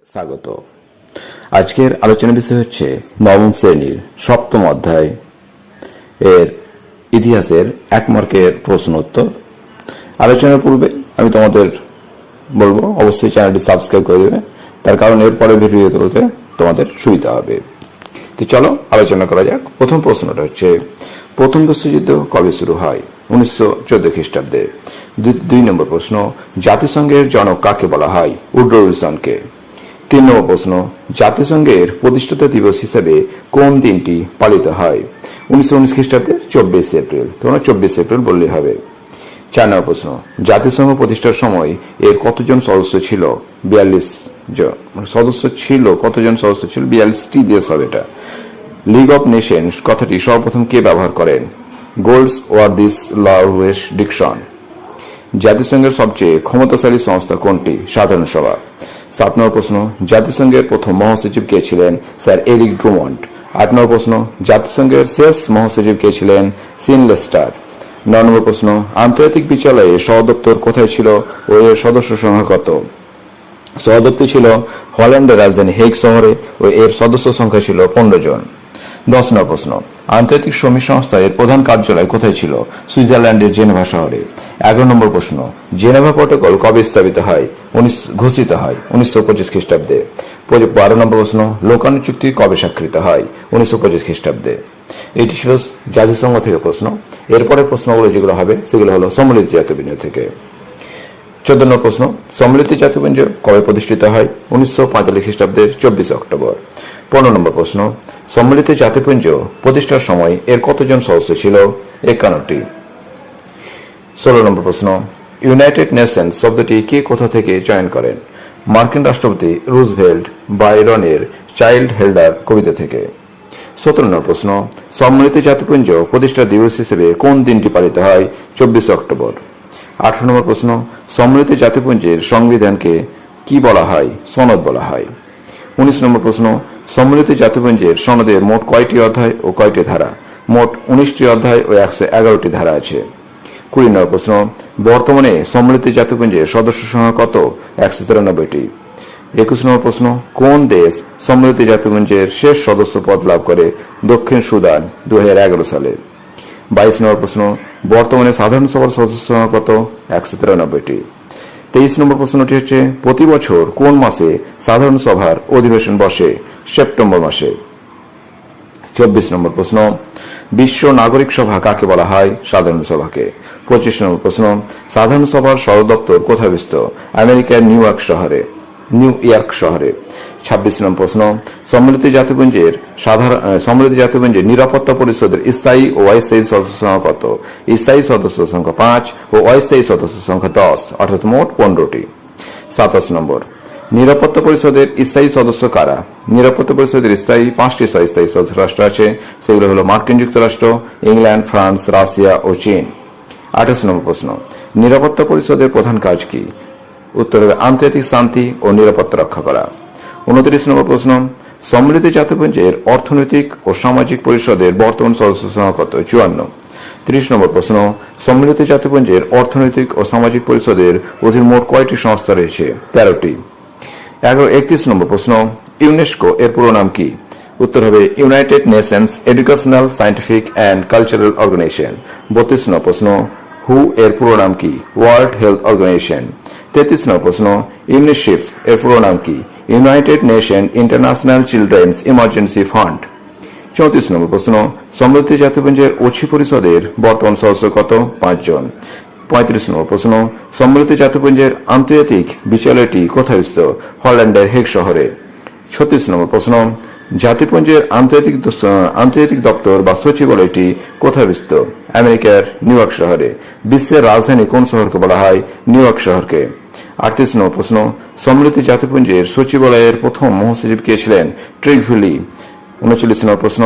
স্বাগত। আজকের আলোচনার বিষয় হচ্ছে নবম শ্রেণীর সপ্তম অধ্যায় এর ইতিহাসের 1 মার্কের প্রশ্ন উত্তর। আলোচনার পূর্বে আমি তোমাদের বলবো অবশ্যই চ্যানেলটি সাবস্ক্রাইব করে দেবে, তার কারণ এরপরে ভিডিও তুলতে তোমাদের সুবিধা হবে। তো চলো আলোচনা করা যাক। প্রথম প্রশ্নটা হচ্ছে প্রথম বিশ্বযুদ্ধ কবে শুরু হয়? 1914 খ্রিস্টাব্দে। 2 নম্বর প্রশ্ন জাতিসংঘের জনক কাকে বলা হয়? উড্রো উইলসনকে। 3 নম্বর প্রশ্ন জাতিসংঘের প্রতিষ্ঠাতা দিবস হিসেবে কোন দিনটি পালিত হয়? 1919 খ্রিস্টাব্দে 24 এপ্রিল। তোমরা 24 এপ্রিল বললেই হবে। 4 নম্বর প্রশ্ন জাতিসংঘ প্রতিষ্ঠার সময় এর কতজন সদস্য ছিল? 42 জন সদস্য ছিল। কতজন সদস্য ছিল? 42টি দেশ হবে এটা। লিগ অফ নেশনস কথাটি সর্বপ্রথম কে ব্যবহার করেন? Goldsworthy Lowes Dickinson. জাতিসংঘের সবচেয়ে ক্ষমতাশালী সংস্থা কোনটি? সাধারণ সভা। 7 নম্বর প্রশ্ন জাতিসংঘের প্রথম মহাসচিব কে ছিলেন? Sir Eric Drummond. 8 নম্বর প্রশ্ন জাতিসংঘের শেষ মহাসচিব কে ছিলেন? Scene Leicester. 9 নম্বর প্রশ্ন আন্তর্জাতিক বিচারলয়ে সদপ্তর কোথায় ছিল ও এর সদস্য সংখ্যা কত? সদপ্তর ছিল হল্যান্ডের রাজধানী হেগ শহরে ও এর সদস্য সংখ্যা ছিল 15 জন। 10 নম্বর প্রশ্ন আন্তর্জাতিক শ্রমিক সংস্থা এর প্রধান কার্যালয় কোথায় ছিল? সুইজারল্যান্ডের জেনেভা শহরে। 11 নম্বর প্রশ্ন জেনেভা প্রটোকল কবে স্থাপিত হয়? ঘোষিত হয় 1925 খ্রিস্টাব্দে। 12 নম্বর প্রশ্ন লোকানু চুক্তি কবে স্বাক্ষরিত হয়? 1925 খ্রিস্টাব্দে। এটি ছিল জাতিসংঘ থেকে প্রশ্ন। এরপরে প্রশ্নগুলো যেগুলো হবে সেগুলো হলো সম্মিলিত জাতিপুঞ্জ থেকে। 14 নম্বর প্রশ্ন সম্মিলিত জাতিপুঞ্জ কবে প্রতিষ্ঠিত হয়? 1945 খ্রিস্টাব্দের 24 অক্টোবর। 15 নম্বর প্রশ্ন সম্মিলিত জাতিপুঞ্জ প্রতিষ্ঠার সময় এর কতজন সদস্য ছিল? 51টি। 16 নম্বর প্রশ্ন ইউনাইটেড নেশনস শব্দটি কে কোথা থেকে চয়ন করেন? মার্কিন রাষ্ট্রপতি রুজভেল্ট বাইরনের চাইল্ড হেল্ডার কবিতা থেকে। 17 নম্বর প্রশ্ন সম্মিলিত জাতিপুঞ্জ প্রতিষ্ঠা দিবস হিসেবে কোন দিনটি পালিত হয়? 24 অক্টোবর। 18 নম্বর প্রশ্ন সম্মিলিত জাতিপুঞ্জের সংবিধানকে কি বলা হয়? সনদ বলা হয়। 19 নম্বর প্রশ্ন সম্মিলিত জাতিপুঞ্জের সনদের মোট কয়টি অধ্যায় ও কয়টি ধারা? মোট 19টি অধ্যায় ও 111টি ধারা আছে। 20 নম্বর প্রশ্ন বর্তমানে সম্মিলিত জাতিপুঞ্জের সদস্য সংখ্যা কত? 193টি। 21 নম্বর প্রশ্ন কোন দেশ সম্মিলিত জাতিপুঞ্জের শেষ সদস্য পদ লাভ করে? দক্ষিণ সুদান 2011 সালে। 22 নম্বর প্রশ্ন বর্তমানে সাধারণ সভার সদস্য সংখ্যা কত? 193টি। 23 নম্বর প্রশ্নটি হচ্ছে প্রতি বছর কোন মাসে সাধারণ সভার অধিবেশন বসে? সেপ্টেম্বর মাসে। 24 নম্বর প্রশ্ন বিশ্ব নাগরিক সভা কাকে বলা হয়? সাধারণ সভাকে। 25 নম্বর প্রশ্ন সাধারণ সভার সদর দপ্তর কোথায় অবস্থিত? আমেরিকার নিউ ইয়র্ক শহরে। 26 নম্বর প্রশ্ন সম্মিলিত জাতিপুঞ্জের নিরাপত্তা পরিষদের স্থায়ী ও অস্থায়ী সদস্য সংখ্যা কত? স্থায়ী সদস্য সংখ্যা 5 ও অস্থায়ী সদস্য সংখ্যা 10, অর্থাৎ মোট 15টি। 27 নম্বর নিরাপত্তা পরিষদের স্থায়ী সদস্য কারা? নিরাপত্তা পরিষদের স্থায়ী 5টি স্থায়ী সদস্য রাষ্ট্র আছে, সেগুলো হলো মার্কিন যুক্তরাষ্ট্র, ইংল্যান্ড, ফ্রান্স, রাশিয়া ও চীন। 28 নম্বর প্রশ্ন নিরাপত্তা পরিষদের প্রধান কাজ কি? উত্তর হবে আন্তর্জাতিক শান্তি ও নিরাপত্তা রক্ষা করা। 29 নম্বর প্রশ্ন সম্মিলিত জাতিপুঞ্জের অর্থনৈতিক ও সামাজিক পরিষদের বর্তমান সদস্য সংখ্যা কত? 54। 30 নম্বর প্রশ্ন সম্মিলিত জাতিপুঞ্জের অর্থনৈতিক ও সামাজিক পরিষদের অধীন মোট কয়টি সংস্থা রয়েছে? 13টি। 31 নম্বর প্রশ্ন ইউনেস্কো এর পুরো নাম কি? উত্তর হবে United Nations educational scientific and cultural organization. 32 নম্বর প্রশ্ন হু এর পুরো নাম কি? World health organisation. 33 নম্বর প্রশ্ন ইউনিসেফ এর পুরো নাম কি? United nation international children's emergency fund. 34 নম্বর প্রশ্ন সম্মিলিত জাতিপুঞ্জের ওছি পরিষদের বর্তমান সদস্য কত? 5 জন। 35 নম্বর প্রশ্ন সম্মিলিত জাতিপুঞ্জের আন্তর্জাতিক বিচারালয়টি কোথায় অবস্থিত? হল্যান্ডের হেগ শহরে। 36 নম্বর প্রশ্ন জাতিপুঞ্জের আন্তর্জাতিক দপ্তর বা সচিবালয়টি কোথায় অবস্থিত? আমেরিকার নিউ ইয়র্ক শহরে। বিশ্বের রাজধানী কোন শহরকে বলা হয়? নিউ ইয়র্ক শহরকে। 38 নম্বর প্রশ্ন সম্মিলিত জাতিপুঞ্জের সচিবালয়ের প্রথম মহাসচিব কে ছিলেন? ট্রিগভিলি। 39 নম্বর প্রশ্ন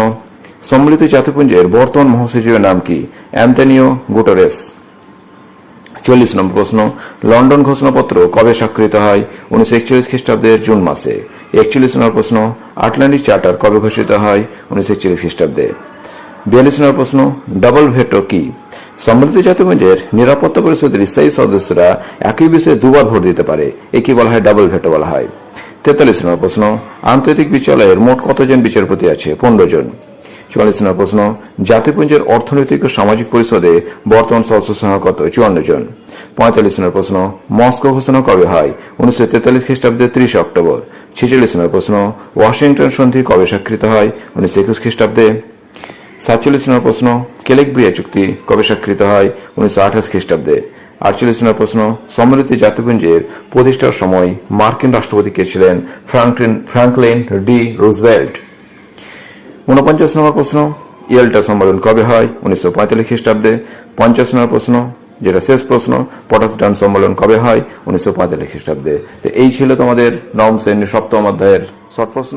সম্মিলিত জাতিপুঞ্জের বর্তমান মহাসচিবের নাম কি? Antonio Guterres. 40 নম্বর প্রশ্ন লন্ডন ঘোষণাপত্র কবে স্বাক্ষরিত হয়? 1941 খ্রিস্টাব্দের জুন মাসে। 41 নম্বর প্রশ্ন আটলান্টিক চার্টার কবে ঘোষিত হয়? 1941 খ্রিস্টাব্দে। 42 নম্বর প্রশ্ন ডাবল ভেটো কি? সম্মিলিত জাতিপুঞ্জের নিরাপত্তা পরিষদের স্থায়ী সদস্যরা একই বিষয়ে দুবার ভোট দিতে পারে, একে বলা হয় ডাবল ভেটো বলা হয়। 43 নম্বর প্রশ্ন, আন্তর্জাতিক বিচারালয়ের মোট কতজন বিচারপতি আছে? 15 জন। 44 নম্বর প্রশ্ন, জাতিপুঞ্জের অর্থনৈতিক ও সামাজিক পরিষদে বর্তমান সদস্য সংখ্যা কত? 54 জন। 45 নম্বর প্রশ্ন, মস্কো ঘোষণা কবে হয়? 1943 খ্রিস্টাব্দে 30 অক্টোবর। 46 নম্বর প্রশ্ন, ওয়াশিংটন সন্ধি কবে স্বাক্ষরিত হয়? 1921 খ্রিস্টাব্দে। 47 নম্বর প্রশ্ন, কেলেকব্রিয়া চুক্তি কবে স্বাক্ষরিত হয়? 1928 খ্রিস্টাব্দে। 48 নম্বর প্রশ্ন, সম্মিলিত জাতিপুঞ্জের প্রতিষ্ঠার সময় মার্কিন রাষ্ট্রপতি কে ছিলেন? Franklin D Roosevelt. 49 নম্বর প্রশ্ন, ইয়েল্টা সম্মেলন কবে হয়? 1945 খ্রিস্টাব্দে। 50 নম্বর প্রশ্ন, যেটা শেষ প্রশ্ন, পটাসডান সম্মেলন কবে হয়? 1945 খ্রিস্টাব্দে। এই ছিল তোমাদের নবম শ্রেণীর সপ্তম অধ্যায়ের শর্ট প্রশ্ন।